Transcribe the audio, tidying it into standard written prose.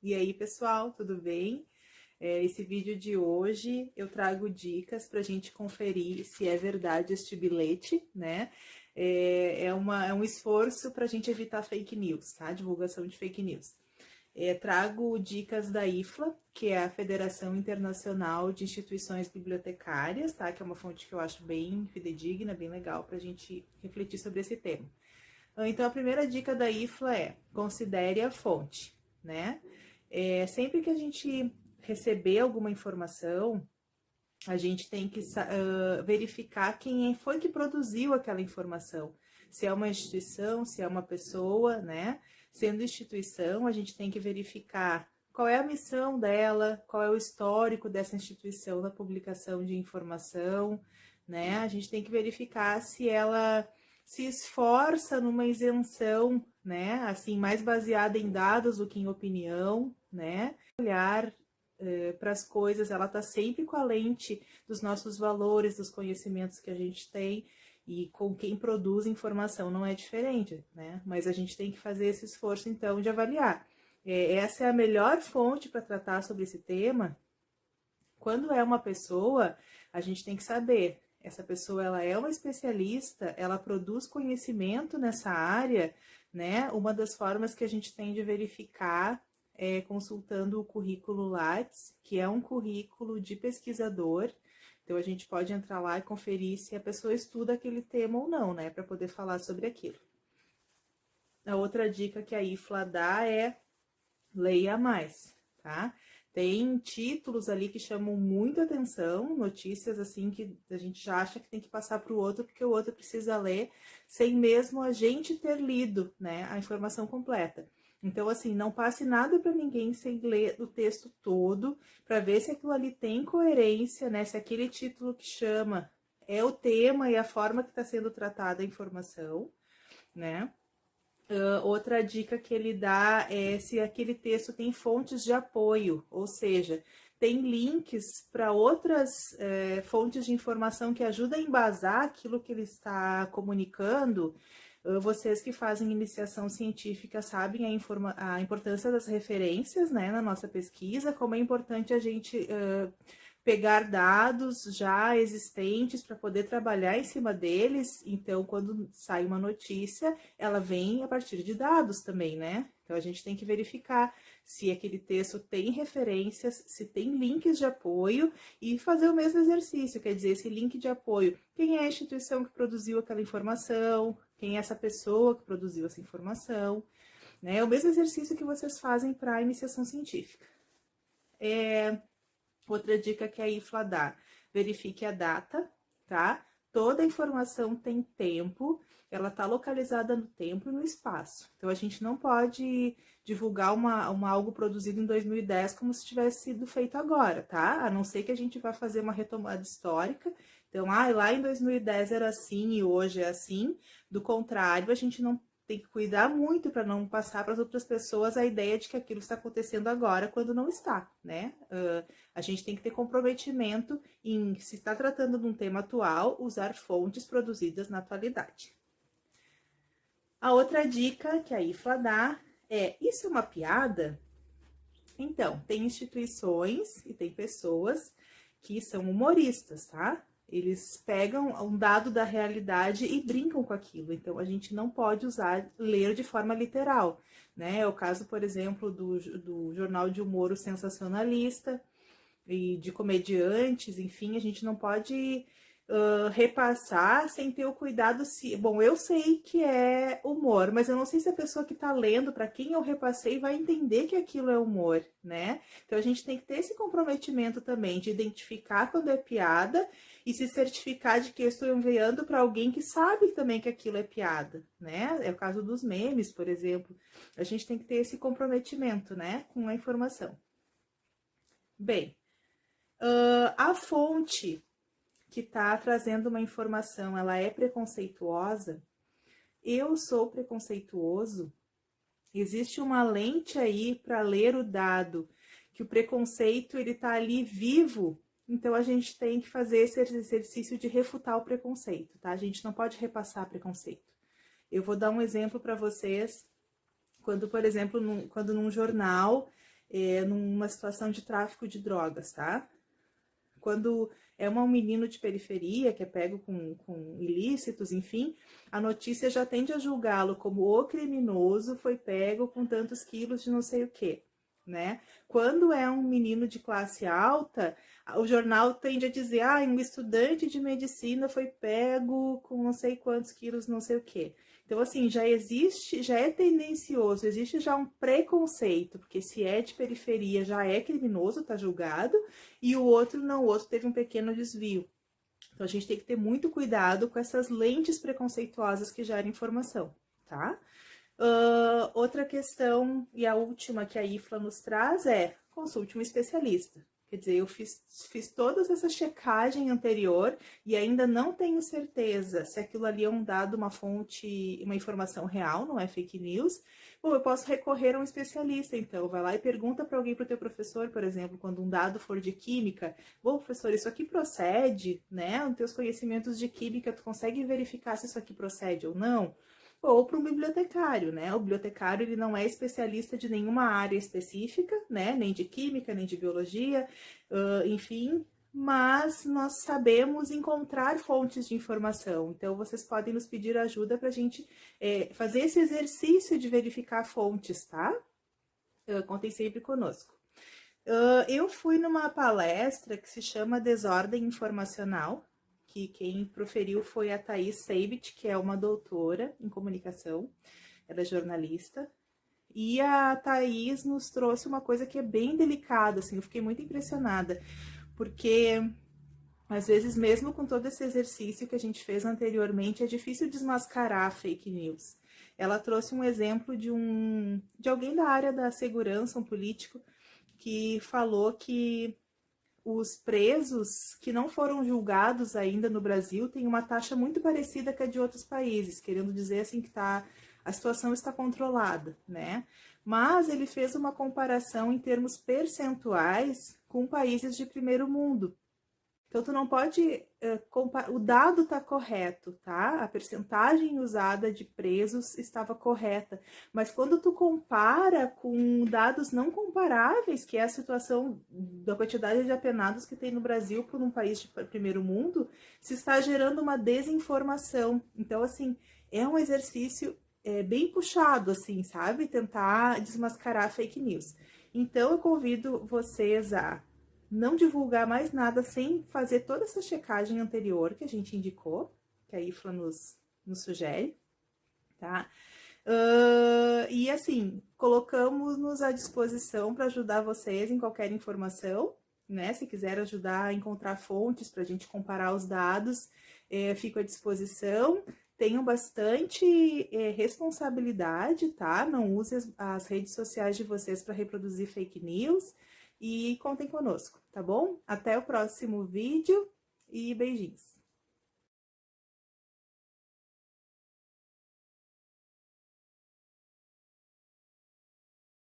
E aí, pessoal, tudo bem? Esse vídeo de hoje eu trago dicas para a gente conferir se é verdade este bilhete, né? É um esforço para a gente evitar fake news, tá? Divulgação de fake news. Trago dicas da IFLA, que é a Federação Internacional de Instituições Bibliotecárias, tá? Que é uma fonte que eu acho bem fidedigna, bem legal para a gente refletir sobre esse tema. Então, a primeira dica da IFLA é: considere a fonte, né? Sempre que a gente receber alguma informação, a gente tem que verificar quem foi que produziu aquela informação. Se é uma instituição, se é uma pessoa, né? Sendo instituição, a gente tem que verificar qual é a missão dela, qual é o histórico dessa instituição na publicação de informação, né? A gente tem que verificar se ela se esforça numa isenção, né? Assim, mais baseada em dados do que em opinião, né? Olhar para as coisas, ela está sempre com a lente dos nossos valores, dos conhecimentos que a gente tem, e com quem produz informação não é diferente, né? Mas a gente tem que fazer esse esforço, então, de avaliar. Essa é a melhor fonte para tratar sobre esse tema. Quando é uma pessoa, a gente tem que saber, essa pessoa ela é uma especialista, ela produz conhecimento nessa área, né? Uma das formas que a gente tem de verificar é consultando o currículo Lattes, que é um currículo de pesquisador. Então a gente pode entrar lá e conferir se a pessoa estuda aquele tema ou não, né? Para poder falar sobre aquilo. A outra dica que a IFLA dá é leia mais, tá? Tem títulos ali que chamam muita atenção, notícias assim que a gente já acha que tem que passar para o outro, porque o outro precisa ler, sem mesmo a gente ter lido, né, a informação completa. Então, assim, não passe nada para ninguém sem ler o texto todo, para ver se aquilo ali tem coerência, né, se aquele título que chama é o tema e a forma que está sendo tratada a informação, né? Outra dica que ele dá é se aquele texto tem fontes de apoio, ou seja, tem links para outras fontes de informação que ajudam a embasar aquilo que ele está comunicando. Vocês que fazem iniciação científica sabem a importância das referências, né, na nossa pesquisa, como é importante a gente pegar dados já existentes para poder trabalhar em cima deles. Então, quando sai uma notícia, ela vem a partir de dados também, né? Então, a gente tem que verificar se aquele texto tem referências, se tem links de apoio e fazer o mesmo exercício, quer dizer, esse link de apoio. Quem é a instituição que produziu aquela informação? Quem é essa pessoa que produziu essa informação? Né? É o mesmo exercício que vocês fazem para a iniciação científica. Outra dica que a IFLA dá: verifique a data, tá? Toda informação tem tempo, ela está localizada no tempo e no espaço. Então, a gente não pode divulgar algo produzido em 2010 como se tivesse sido feito agora, tá? A não ser que a gente vá fazer uma retomada histórica. Então, lá em 2010 era assim e hoje é assim. Do contrário, a gente não tem que cuidar muito para não passar para as outras pessoas a ideia de que aquilo está acontecendo agora, quando não está, né? A gente tem que ter comprometimento em, se está tratando de um tema atual, usar fontes produzidas na atualidade. A outra dica que a IFLA dá é: isso é uma piada? Então, tem instituições e tem pessoas que são humoristas, tá? Eles pegam um dado da realidade e brincam com aquilo. Então, a gente não pode ler de forma literal, né? É o caso, por exemplo, do jornal de humor O Sensacionalista, e de comediantes, enfim, a gente não pode repassar sem ter o cuidado se... Bom, eu sei que é humor, mas eu não sei se a pessoa que está lendo, para quem eu repassei, vai entender que aquilo é humor, né? Então a gente tem que ter esse comprometimento também de identificar quando é piada e se certificar de que eu estou enviando para alguém que sabe também que aquilo é piada, né? É o caso dos memes, por exemplo. A gente tem que ter esse comprometimento, né, com a informação. Bem, a fonte que está trazendo uma informação, ela é preconceituosa, eu sou preconceituoso, existe uma lente aí para ler o dado, que o preconceito ele está ali vivo, então a gente tem que fazer esse exercício de refutar o preconceito, tá? A gente não pode repassar preconceito. Eu vou dar um exemplo para vocês, quando, por exemplo, quando num jornal numa situação de tráfico de drogas, tá? Quando é um menino de periferia que é pego com ilícitos, enfim, a notícia já tende a julgá-lo como o criminoso foi pego com tantos quilos de não sei o quê, né? Quando é um menino de classe alta, o jornal tende a dizer, um estudante de medicina foi pego com não sei quantos quilos, não sei o quê. Então, assim, já é tendencioso, existe já um preconceito, porque se é de periferia já é criminoso, tá julgado, e o outro não, o outro teve um pequeno desvio. Então, a gente tem que ter muito cuidado com essas lentes preconceituosas que geram informação, tá? Outra questão, e a última que a IFLA nos traz é, consulte um especialista. Quer dizer, eu fiz toda essa checagem anterior e ainda não tenho certeza se aquilo ali é um dado, uma fonte, uma informação real, não é fake news. Bom, eu posso recorrer a um especialista, então. Vai lá e pergunta para alguém, para o teu professor, por exemplo, quando um dado for de química. Bom, professor, isso aqui procede, né? Os teus conhecimentos de química, tu consegue verificar se isso aqui procede ou não? Ou para um bibliotecário, né? O bibliotecário ele não é especialista de nenhuma área específica, né? Nem de química, nem de biologia, enfim, mas nós sabemos encontrar fontes de informação. Então, vocês podem nos pedir ajuda para a gente fazer esse exercício de verificar fontes, tá? Contem sempre conosco. Eu fui numa palestra que se chama Desordem Informacional, que quem proferiu foi a Thaís Seibit, que é uma doutora em comunicação, ela é jornalista, e a Thaís nos trouxe uma coisa que é bem delicada, assim, eu fiquei muito impressionada, porque às vezes mesmo com todo esse exercício que a gente fez anteriormente, é difícil desmascarar fake news. Ela trouxe um exemplo de alguém da área da segurança, um político, que falou que os presos que não foram julgados ainda no Brasil têm uma taxa muito parecida com a de outros países, querendo dizer assim que a situação está controlada, né? Mas ele fez uma comparação em termos percentuais com países de primeiro mundo. Então, tu não pode o dado está correto, tá? A percentagem usada de presos estava correta. Mas quando tu compara com dados não comparáveis, que é a situação da quantidade de apenados que tem no Brasil por um país de primeiro mundo, se está gerando uma desinformação. Então, assim, é um exercício bem puxado, assim, sabe? Tentar desmascarar fake news. Então, eu convido vocês a não divulgar mais nada sem fazer toda essa checagem anterior que a gente indicou, que a IFLA nos sugere, tá? E assim, colocamos-nos à disposição para ajudar vocês em qualquer informação, né? Se quiser ajudar a encontrar fontes para a gente comparar os dados, fico à disposição. Tenham bastante responsabilidade, tá? Não use as redes sociais de vocês para reproduzir fake news. E contem conosco, tá bom? Até o próximo vídeo e beijinhos!